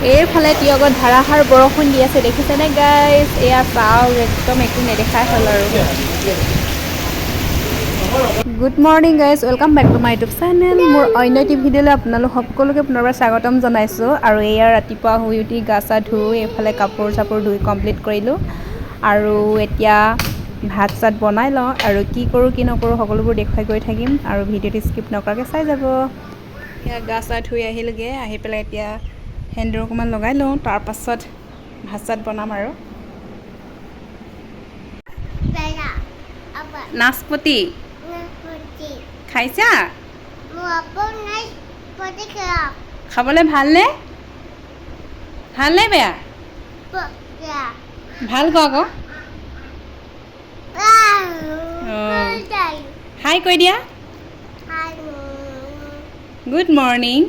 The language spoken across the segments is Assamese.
এইফালে তিয়কত ধাৰাসাৰ বৰষুণ দি আছে দেখিছেনে গাইজ এয়া চাওক একদম একো নেদেখাই হ'ল আৰু good morning guys welcome back to my YouTube channel মোৰ অন্য এটি ভিডিঅ'লৈ আপোনালোক সকলোকে পুনৰবাৰ স্বাগতম জনাইছোঁ আৰু এয়া ৰাতিপুৱা শুই উঠি গা চা ধুই এইফালে কাপোৰ চাপোৰ ধুই কমপ্লিট কৰিলোঁ আৰু এতিয়া ভাত চাত বনাই লওঁ আৰু কি কৰোঁ কি নকৰোঁ সকলোবোৰ দেখুৱাই গৈ থাকিম আৰু ভিডিঅ'টো স্কিপ নকৰাকৈ চাই যাব এয়া গা চা ধুই আহিলোগৈ আহি পেলাই এতিয়া সেন্দুৰ অকণমান লগাই লওঁ তাৰপাছত ভাত চাত বনাম আৰু নাচপতি খাইছা খাবলৈ ভালনে ভালনে বেয়া ভাল ক আকৌ হাই কৈ দিয়া গুড মৰ্ণিং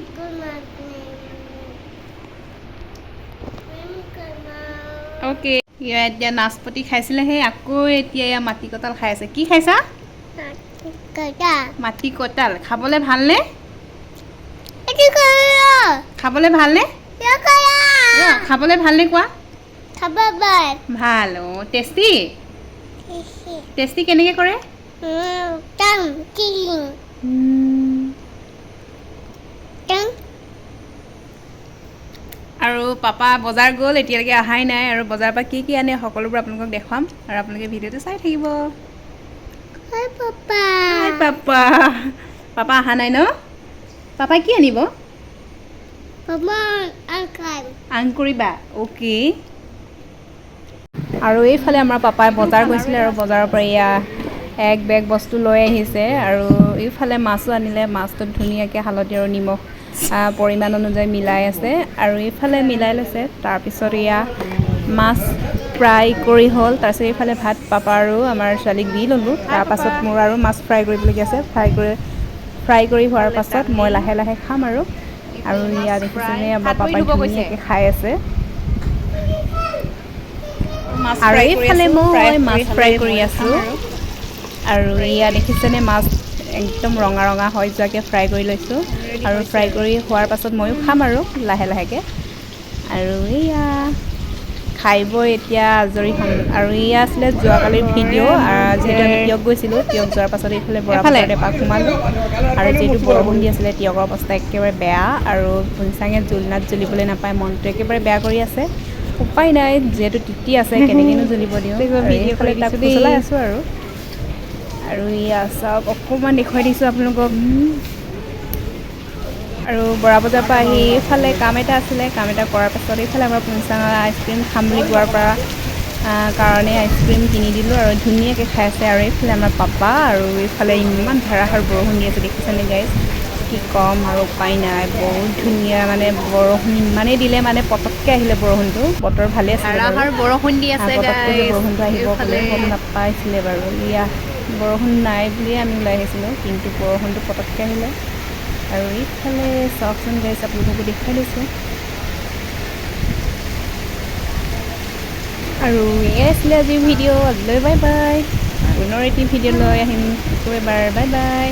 অ'কে এতিয়া নাচপতি খাইছিলেহে আকৌ এতিয়া এয়া মাটি কঁঠাল খাই আছে কি খাইছা মাটি কঁঠাল খাবলৈ ভালনে খাবলৈ ভালনে খাবলৈ ভালনে কোৱা ভাল অঁ টেষ্টি টেষ্টি কেনেকৈ কৰে আৰু পাপা বজাৰ গ'ল এতিয়ালৈকে অহাই নাই আৰু বজাৰৰ পৰা কি আনে সকলোবোৰ আপোনালোকক দেখুৱাম আৰু আপোনালোকে ভিডিঅ'টো চাই থাকিব হাই পাপা পাপা অহা নাই ন পাপাই কি আনিব আং কৰিবা অ'কে আৰু এইফালে আমাৰ পাপাই বজাৰ গৈছিলে আৰু বজাৰৰ পৰা এয়া এক বেগ বস্তু লৈ আহিছে আৰু এইফালে মাছো আনিলে মাছটোত ধুনীয়াকৈ হালধি আৰু নিমখ পৰিমাণ অনুযায়ী মিলাই আছে আৰু এইফালে মিলাই লৈছে তাৰপিছত এয়া মাছ ফ্ৰাই কৰি হ'ল তাৰপিছত এইফালে ভাত পাপা আৰু আমাৰ ছোৱালীক দি ল'লোঁ তাৰপাছত মোৰ আৰু মাছ ফ্ৰাই কৰিবলগীয়া আছে ফ্ৰাই কৰি হোৱাৰ পাছত মই লাহে লাহে খাম আৰু ইয়াত দেখিছেনে আমাৰ পাপাই ধুনীয়াকৈ খাই আছে আৰু এইফালে মই মাছ ফ্ৰাই কৰি আছোঁ আৰু এয়া দেখিছেনে মাছ একদম ৰঙা ৰঙা হৈ যোৱাকৈ ফ্ৰাই কৰি লৈছোঁ আৰু ফ্ৰাই কৰি হোৱাৰ পাছত ময়ো খাম আৰু লাহে লাহেকৈ আৰু এয়া খাই বৈ এতিয়া আজৰি হ'ম আৰু এয়া আছিলে যোৱাকালিৰ ভিডিঅ' যিহেতু আমি তিয়ক গৈছিলোঁ তিয়ক যোৱাৰ পাছত এইফালে বৰাপাছত এপাক সোমালোঁ আৰু যিহেতু বৰষুণ দি আছিলে তিয়কৰ অৱস্থা একেবাৰে বেয়া আৰু ভুঞ্চাঙে জুলনাত জ্বলিবলৈ নাপায় মনটো একেবাৰে বেয়া কৰি আছে উপায় নাই যিহেতু তিতি আছে কেনেকৈনো জ্বলিব দিওঁ এইফালে তাক চলাই আছোঁ আৰু এয়া চাওক অকণমান দেখুৱাই দিছোঁ আপোনালোকক আৰু বৰা বজাৰৰ পৰা আহি এইফালে কাম এটা আছিলে কাম এটা কৰাৰ পাছত এইফালে আমাৰ পুঞ্চাঙৰ আইচক্ৰীম খাম বুলি কোৱাৰ পৰা কাৰণে আইচক্ৰীম কিনি দিলোঁ আৰু ধুনীয়াকৈ খাই আছে আৰু এইফালে আমাৰ পাপা আৰু এইফালে ইমান ধাৰাসাৰ বৰষুণ দি আছে দেখিছেনে গাইজ কি ক'ম আৰু উপায় নাই বহুত ধুনীয়া মানে বৰষুণ ইমানেই দিলে মানে পটককৈ আহিলে বৰষুণটো বতৰ ভালে আছিলে বৰষুণ দি আছে পটককৈ যে বৰষুণটো আহিব ক'লে গম নাপাইছিলে বাৰু এয়া বৰষুণ নাই বুলিয়ে আমি ওলাই আহিছিলোঁ কিন্তু বৰষুণটো পটককৈ আহিলে আৰু এইফালে চাওকচোন গাইজ আপোনালোককো দেখুৱাই দিছোঁ আৰু এয়াই আছিলে আজিৰ ভিডিঅ' আজিলৈ বাই বাই পুনৰ এটি ভিডিঅ' লৈ আহিম আকৌ এবাৰ বাই বাই